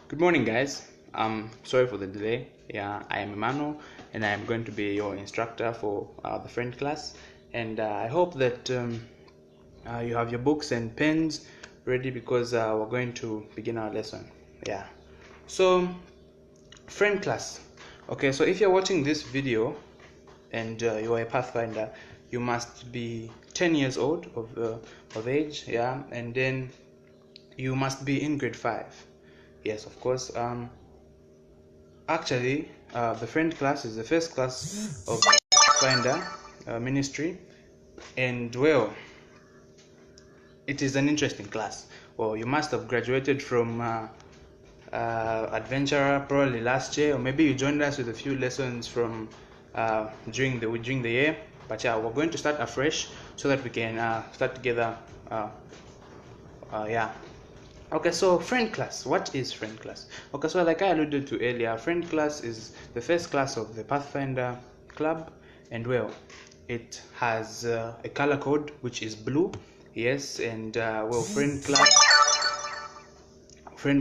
Good morning, guys. Sorry for the delay. Yeah, I am Emmanuel, and I am going to be your instructor for the friend class. And I hope that you have your books and pens ready because we're going to begin our lesson. Yeah. So, friend class. Okay, so if you're watching this video and you are a Pathfinder, you must be 10 years old of age. Yeah, and then you must be in grade 5. Yes, of course. Actually, the friend class is the first class of Finder ministry, and well, it is an interesting class. Well, you must have graduated from Adventurer probably last year, or maybe you joined us with a few lessons from during the year. But yeah, we're going to start afresh so that we can start together. Yeah. Okay, so friend class. What is friend class? Okay, so like I alluded to earlier, friend class is the first class of the Pathfinder club, and well, it has a color code which is blue. Yes, and well, friend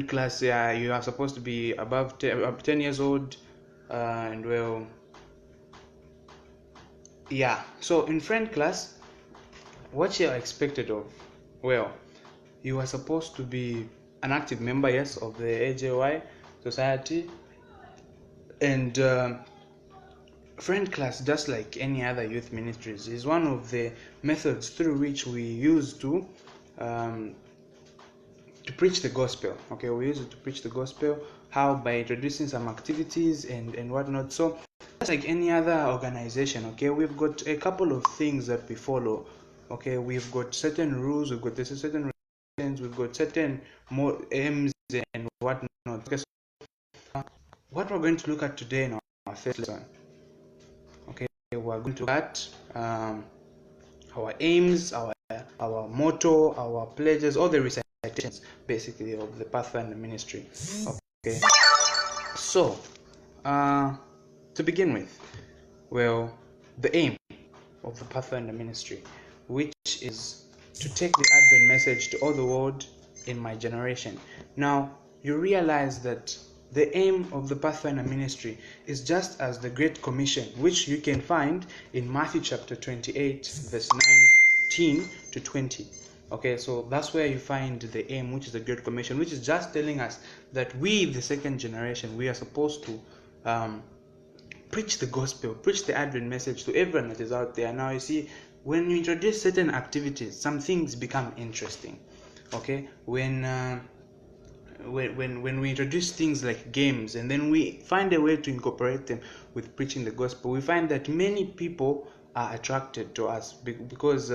class. Yeah, you are supposed to be above 10 years old, and well, yeah. So in friend class, what you are expected of, well, you are supposed to be an active member, yes, of the AJY society, and friend class, just like any other youth ministries, is one of the methods through which we use to preach the gospel. Okay, we use it to preach the gospel. How? By introducing some activities and whatnot. So just like any other organization, okay, we've got a couple of things that we follow. Okay, we've got certain rules, we've got certain regulations, we've got certain more aims and whatnot. Okay, so what we're going to look at today in our first lesson, okay, we're going to look at our aims, our motto, our pledges, all the recitations basically of the Pathfinder ministry. Okay, so to begin with, well, the aim of the Pathfinder ministry, which is to take the Advent message to all the world in my generation. Now, you realize that the aim of the Pathfinder ministry is just as the Great Commission, which you can find in Matthew chapter 28, verse 19 to 20. Okay, so that's where you find the aim, which is the Great Commission, which is just telling us that we, the second generation, we are supposed to preach the gospel, preach the Advent message to everyone that is out there. Now, you see, when you introduce certain activities, some things become interesting. Okay, when we introduce things like games and then we find a way to incorporate them with preaching the gospel, we find that many people are attracted to us because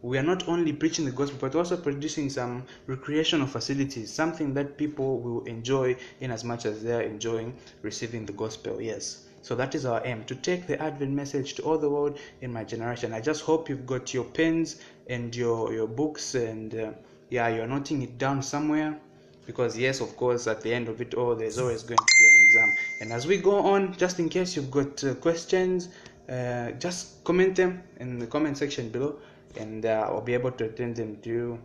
we are not only preaching the gospel but also producing some recreational facilities, something that people will enjoy in as much as they are enjoying receiving the gospel. Yes, so that is our aim, to take the Advent message to all the world in my generation. I just hope you've got your pens and your books and yeah, you're noting it down somewhere, because yes, of course, at the end of it all, there's always going to be an exam. And as we go on, just in case you've got questions, just comment them in the comment section below, and I'll be able to attend them to you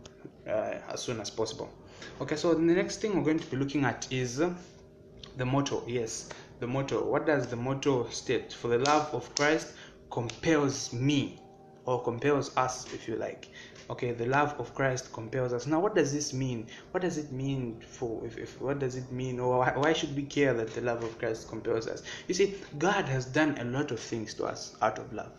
as soon as possible. Okay, so the next thing we're going to be looking at is the motto. Yes, the motto. What does the motto state? For the love of Christ compels me, or compels us, if you like. Okay, the love of Christ compels us. Now, what does this mean? What does it mean for, if what does it mean, or why should we care that the love of Christ compels us? You see, God has done a lot of things to us out of love.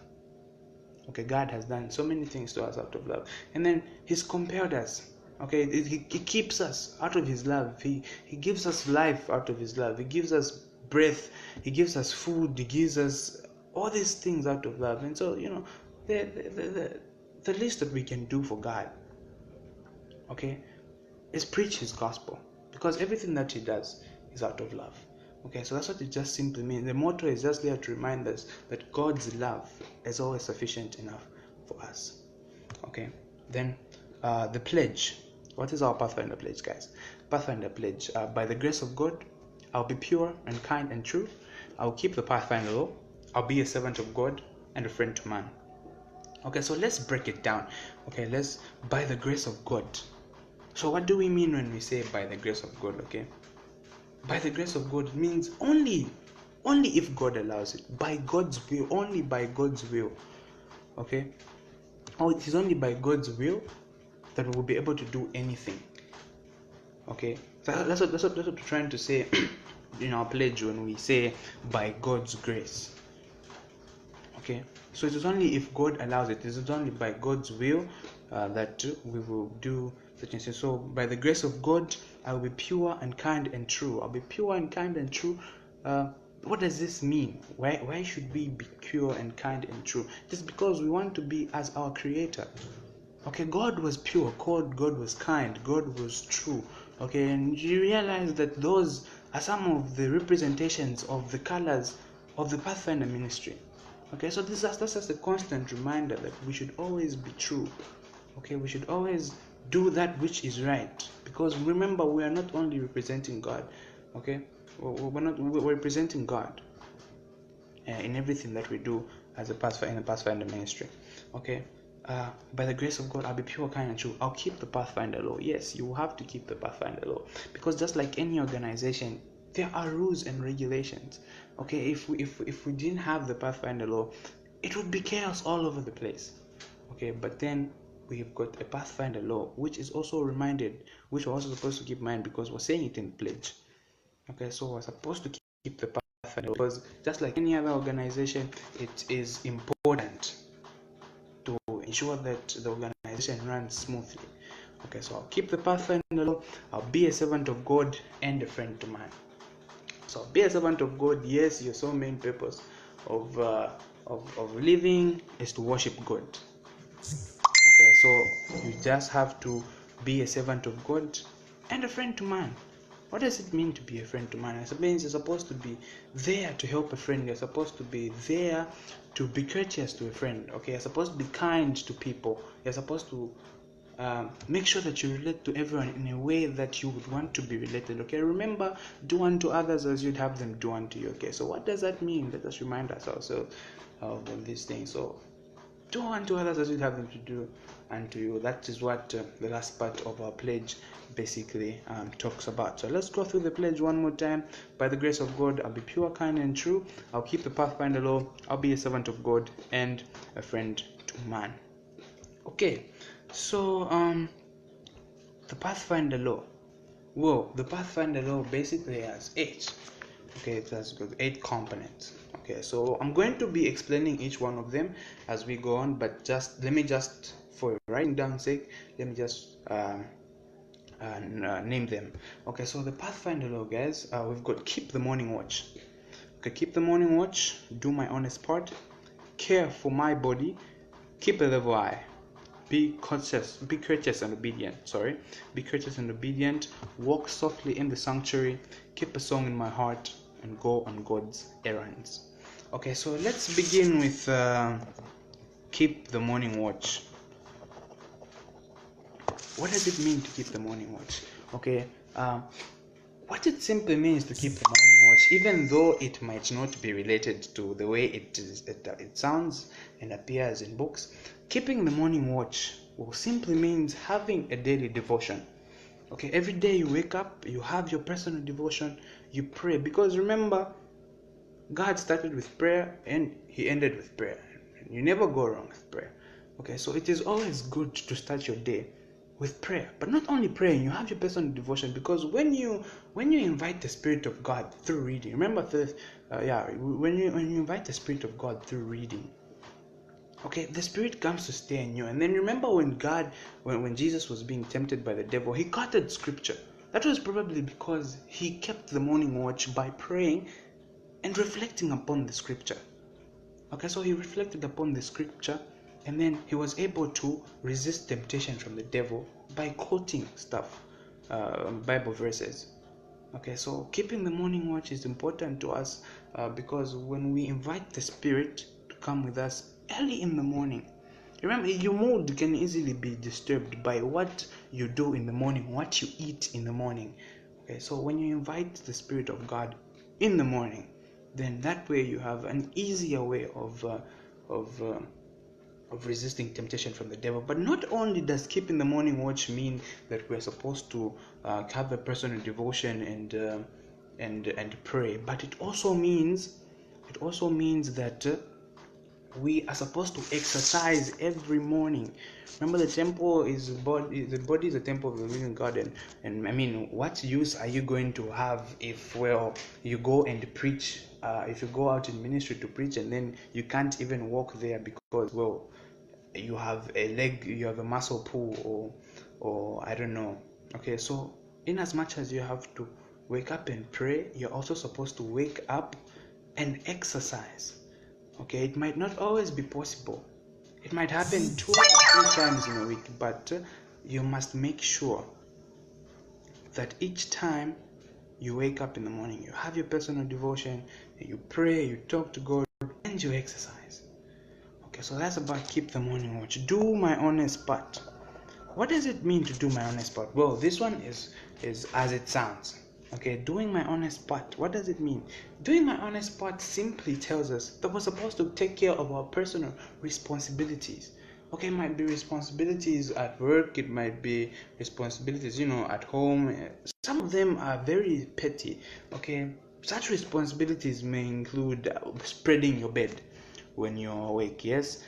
Okay, God has done so many things to us out of love, and then He's compelled us. Okay, he keeps us out of His love. He gives us life out of His love. He gives us breath. He gives us food. He gives us all these things out of love. And so, you know, the least that we can do for God, okay, is preach His gospel, because everything that He does is out of love. Okay, so that's what it just simply means. The motto is just there to remind us that God's love is always sufficient enough for us. Okay, then the pledge. What is our Pathfinder pledge, guys? Pathfinder pledge: by the grace of God, I'll be pure and kind and true. I'll keep the Pathfinder law. I'll be a servant of God and a friend to man. Okay, so let's break it down. Okay, by the grace of God. So what do we mean when we say by the grace of God? Okay, by the grace of God means only if God allows it, by God's will, only by God's will. Okay, it is only by God's will that we will be able to do anything. Okay, so that's what we're trying to say in our pledge when we say by God's grace. Okay, so it is only if God allows it. It is only by God's will that we will do such and such. So by the grace of God, I will be pure and kind and true. I'll be pure and kind and true. What does this mean? Why should we be pure and kind and true? Just because we want to be as our Creator. Okay, God was pure, God was kind, God was true. Okay, and you realize that those are some of the representations of the colors of the Pathfinder ministry. Okay, so that's just a constant reminder that we should always be true. Okay, we should always do that which is right, because remember, we are not only representing God. Okay, we're representing God in everything that we do as a Pathfinder, in the Pathfinder ministry. Okay, by the grace of God, I'll be pure, kind, and true. I'll keep the Pathfinder law. Yes, you will have to keep the Pathfinder law, because just like any organization, there are rules and regulations. Okay, if we didn't have the Pathfinder law, it would be chaos all over the place. Okay, but then we've got a Pathfinder law, which is also reminded, which we're also supposed to keep in mind, because we're saying it in the pledge. Okay, so we're supposed to keep the Pathfinder law, because just like any other organization, it is important to ensure that the organization runs smoothly. Okay, so I'll keep the Pathfinder law. I'll be a servant of God and a friend to man. So be a servant of God. Yes, your sole main purpose of living is to worship God. Okay, so you just have to be a servant of God and a friend to man. What does it mean to be a friend to man? It means you're supposed to be there to help a friend. You're supposed to be there to be courteous to a friend. Okay, you're supposed to be kind to people. You're supposed to make sure that you relate to everyone in a way that you would want to be related. Okay, remember, do unto others as you'd have them do unto you. Okay, so what does that mean? Let us remind ourselves of these things. So do unto others as you'd have them to do unto you. That is what the last part of our pledge basically talks about. So let's go through the pledge one more time. By the grace of God, I'll be pure, kind, and true. I'll keep the Pathfinder law. I'll be a servant of God and a friend to man. Okay, so the Pathfinder law. Well, the Pathfinder law basically has 8. Okay, it has got 8 components. Okay, so I'm going to be explaining each one of them as we go on, but just let me just, for writing down sake, let me just name them. Okay, so the Pathfinder law, guys, we've got keep the morning watch. Okay, keep the morning watch, do my honest part, care for my body, keep a level eye, be courteous and obedient. Be courteous and obedient, walk softly in the sanctuary, keep a song in my heart, and go on God's errands. Okay, so let's begin with keep the morning watch. What does it mean to keep the morning watch? Okay, what it simply means to keep the morning watch, even though it might not be related to the way it sounds and appears in books, keeping the morning watch will simply means having a daily devotion. Okay, every day you wake up, you have your personal devotion, you pray, because remember, God started with prayer and he ended with prayer. You never go wrong with prayer. Okay, so it is always good to start your day with prayer. But not only praying, you have your personal devotion, because when you invite the Spirit of God through reading, remember this, when you invite the Spirit of God through reading, okay, the Spirit comes to stay in you. And then remember when Jesus was being tempted by the devil, he quoted scripture. That was probably because he kept the morning watch by praying and reflecting upon the scripture. Okay, so he reflected upon the scripture, and then he was able to resist temptation from the devil by quoting stuff, Bible verses. Okay, so keeping the morning watch is important to us because when we invite the Spirit to come with us early in the morning, remember, your mood can easily be disturbed by what you do in the morning, what you eat in the morning. Okay, so when you invite the Spirit of God in the morning, then that way you have an easier way of resisting temptation from the devil. But not only does keeping the morning watch mean that we're supposed to have a personal devotion and pray. But it also means that we are supposed to exercise every morning. Remember, the temple is the body is the temple of the living God, and I mean, what use are you going to have if, well, you go and preach, if you go out in ministry to preach and then you can't even walk there because, well, you have a muscle pull, or I don't know. Okay, so in as much as you have to wake up and pray, you're also supposed to wake up and exercise. Okay, it might not always be possible. It might happen 2 or 3 times in a week, but you must make sure that each time you wake up in the morning, you have your personal devotion, you pray, you talk to God, and you exercise. Okay, so that's about keep the morning watch. Do my honest part. What does it mean to do my honest part? Well, this one is as it sounds. Okay, doing my honest part. What does it mean? Doing my honest part simply tells us that we're supposed to take care of our personal responsibilities. Okay, it might be responsibilities at work, it might be responsibilities, at home. Some of them are very petty. Okay, such responsibilities may include spreading your bed when you're awake. Yes.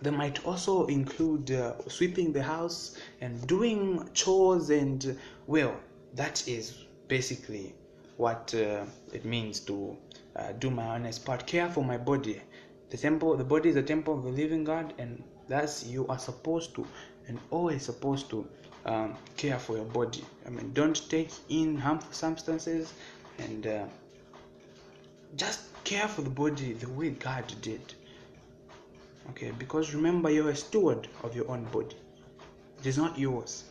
They might also include sweeping the house and doing chores, and well, that is basically what it means to do my honest part. Care for my body. The body is the temple of the living God, and thus you are supposed to, and always supposed to, care for your body. I mean, don't take in harmful substances, and just care for the body the way God did. Okay, because remember, you're a steward of your own body. It is not yours,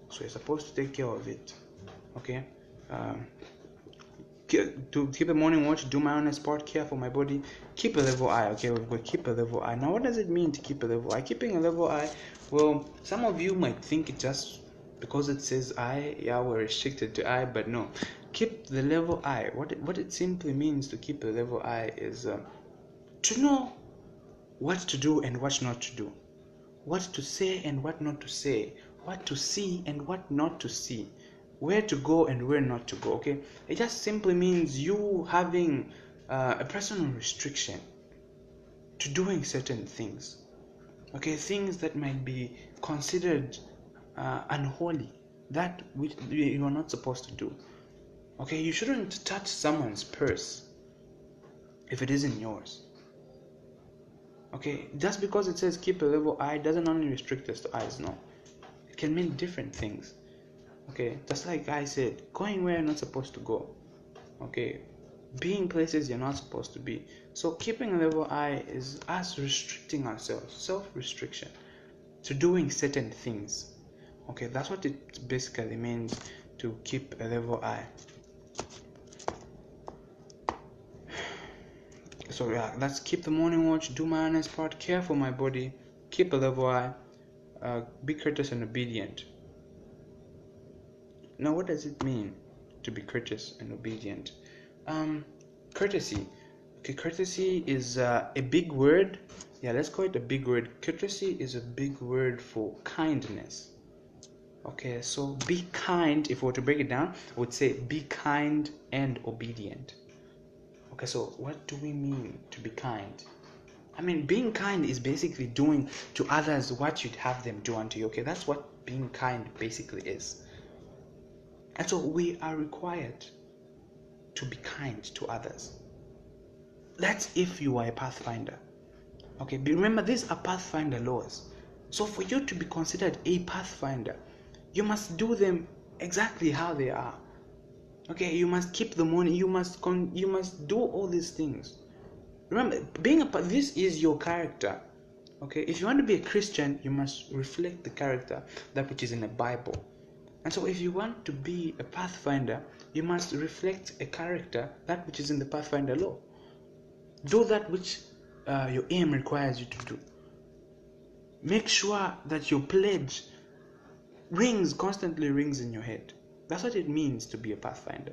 so you're supposed to take care of it. Okay, to keep a morning watch, do my honest part, care for my body, keep a level eye. Okay, we've got keep a level eye. Now, what does it mean to keep a level eye? Keeping a level eye, well, some of you might think it just because it says eye, yeah, we're restricted to eye, but no. Keep the level eye. What it simply means to keep a level eye is to know what to do and what not to do, what to say and what not to say, what to see and what not to see, where to go and where not to go. Okay, it just simply means you having a personal restriction to doing certain things. Okay, things that might be considered unholy, that which you are not supposed to do. Okay, you shouldn't touch someone's purse if it isn't yours. Okay, just because it says keep a level eye doesn't only restrict us to eyes. No, it can mean different things. Okay, just like I said, going where you're not supposed to go. Okay, being places you're not supposed to be. So keeping a level eye is us restricting ourselves, self-restriction, to doing certain things. Okay, that's what it basically means to keep a level eye. So yeah, that's keep the morning watch, do my honest part, care for my body, keep a level eye, be courteous and obedient. Now, what does it mean to be courteous and obedient? Courtesy. Okay, courtesy is a big word. Yeah, let's call it a big word. Courtesy is a big word for kindness. Okay, so be kind. If we were to break it down, I would say be kind and obedient. Okay, so what do we mean to be kind? I mean, being kind is basically doing to others what you'd have them do unto you. Okay, that's what being kind basically is. And so we are required to be kind to others. That's if you are a Pathfinder. Okay, but remember, these are Pathfinder laws. So for you to be considered a Pathfinder, you must do them exactly how they are. Okay, you must keep the money. You must do all these things. Remember, this is your character. Okay, if you want to be a Christian, you must reflect the character, that which is in the Bible. And so if you want to be a Pathfinder, you must reflect a character, that which is in the Pathfinder law. Do that which your aim requires you to do. Make sure that your pledge constantly rings in your head. That's what it means to be a Pathfinder.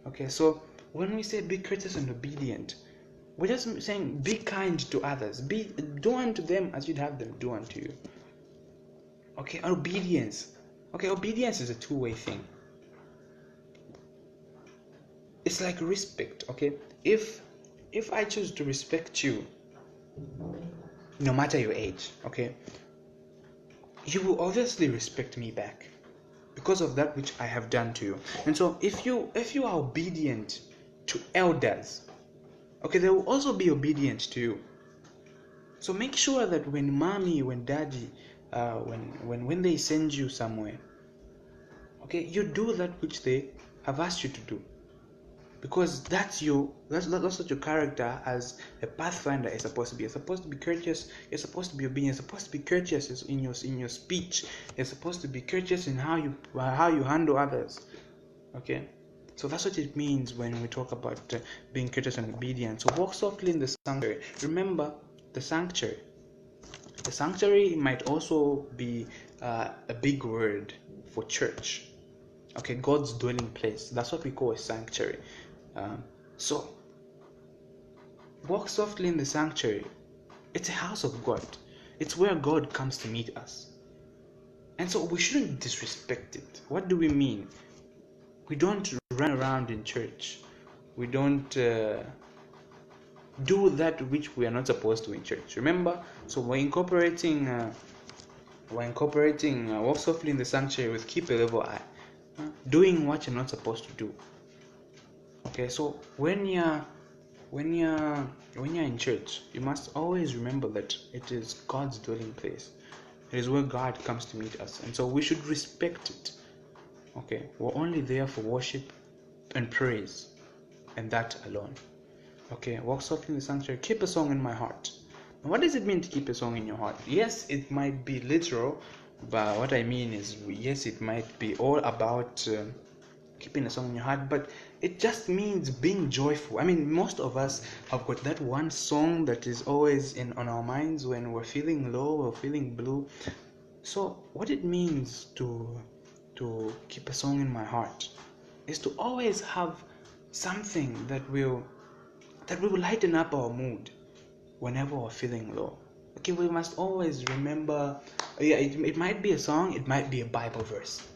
Okay, so when we say be courteous and obedient, we're just saying be kind to others. Do unto them as you'd have them do unto you. Okay, obedience. Okay, obedience is a two-way thing. it's like respect. Okay, if I choose to respect you, no matter your age, okay, you will obviously respect me back because of that which I have done to you. And so if you are obedient to elders, okay, they will also be obedient to you. So make sure that when mommy, when daddy, when they send you somewhere, okay, you do that which they have asked you to do, because that's what your character as a pathfinder is supposed to be. You're supposed to be courteous. You're supposed to be obedient. You're supposed to be courteous in your speech. You're supposed to be courteous in how you handle others. Okay, so that's what it means when we talk about being courteous and obedient. So walk softly in the sanctuary. Remember, the sanctuary. The sanctuary might also be a big word for church. Okay, God's dwelling place. That's what we call a sanctuary. So walk softly in the sanctuary. It's a house of God. It's where God comes to meet us. And so we shouldn't disrespect it. What do we mean? We don't run around in church. We don't do that which we are not supposed to in church. Remember? So we're incorporating walk softly in the sanctuary with keep a level eye. Doing what you're not supposed to do. Okay, so when you're in church, you must always remember that it is God's dwelling place. It is where God comes to meet us, and so we should respect it. Okay, we're only there for worship and praise, and that alone. Okay, walk softly in the sanctuary. Keep a song in my heart. Now, what does it mean to keep a song in your heart? Yes, it might be literal, but what I mean is, yes, it might be all about keeping a song in your heart, but it just means being joyful. I mean, most of us have got that one song that is always on our minds when we're feeling low or feeling blue. So what it means to keep a song in my heart is to always have something that will lighten up our mood whenever we're feeling low. Okay, we must always remember, it might be a song, it might be a Bible verse.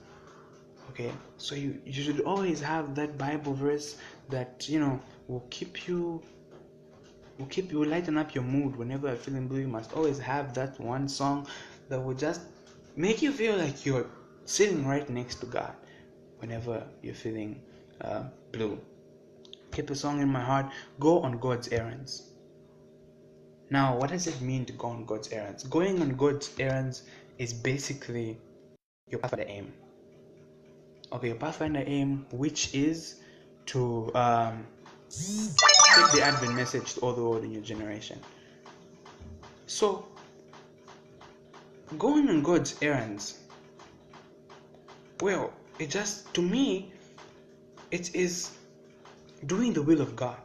Okay, so you should always have that Bible verse that will lighten up your mood whenever you're feeling blue. You must always have that one song that will just make you feel like you're sitting right next to God whenever you're feeling blue. Keep a song in my heart. Go on God's errands. Now, what does it mean to go on God's errands? Going on God's errands is basically your pathfinder aim. Okay, your pathfinder aim, which is to take the Advent message to all the world in your generation. So, going on God's errands, well, to me, it is doing the will of God,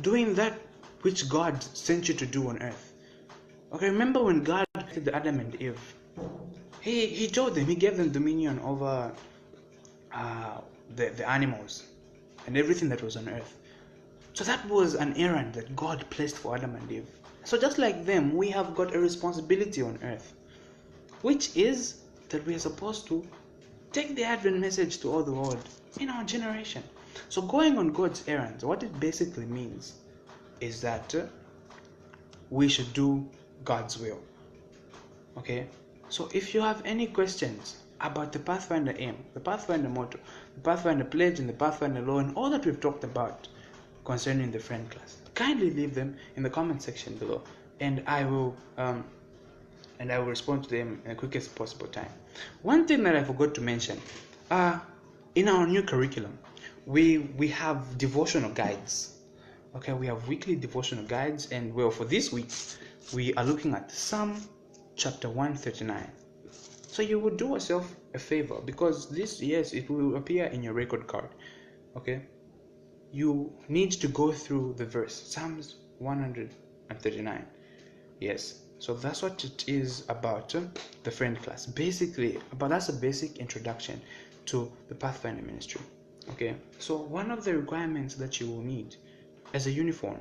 doing that which God sent you to do on earth. Okay, remember when God created Adam and Eve, he told them, he gave them dominion over the animals and everything that was on earth. So that was an errand that God placed for Adam and Eve. So just like them, we have got a responsibility on earth, which is that we are supposed to take the Advent message to all the world in our generation. So going on God's errands, what it basically means is that we should do God's will. Okay, so if you have any questions about the Pathfinder aim, the Pathfinder motto, the Pathfinder pledge, and the Pathfinder law, and all that we've talked about concerning the friend class, kindly leave them in the comment section below, and I will respond to them in the quickest possible time. One thing that I forgot to mention, in our new curriculum, we have devotional guides. Okay, we have weekly devotional guides, and well, for this week we are looking at Psalm chapter 139. So you will do yourself a favor, because this, yes, it will appear in your record card. Okay, you need to go through the verse, Psalms 139. Yes, so that's what it is about, the friend class. Basically, but that's a basic introduction to the Pathfinder ministry. Okay, so one of the requirements that you will need as a uniform,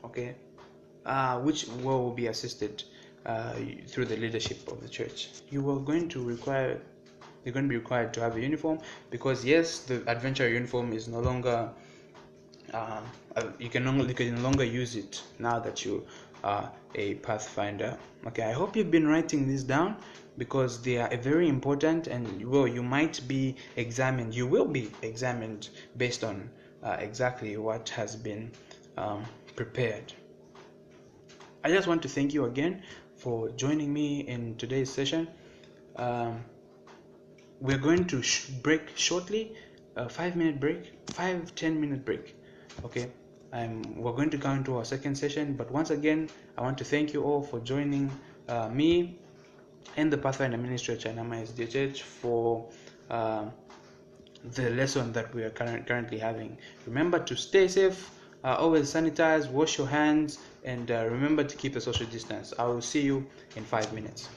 okay, which will be assisted through the leadership of the church, you are going to require you're going to be required to have a uniform, because yes, the adventure uniform is no longer you can no longer use it now that you are a Pathfinder. Okay, I hope you've been writing this down, because they are very important, and you might be examined, you will be examined based on exactly what has been prepared. I just want to thank you again for joining me in today's session. We're going to break shortly, a 5-minute break, 5-10 minute break. Okay, we're going to go into our second session, but once again, I want to thank you all for joining me and the Pathfinder Ministry at Chainama SDA Church for the lesson that we are currently having. Remember to stay safe, always sanitize, wash your hands, and remember to keep a social distance. I will see you in 5 minutes.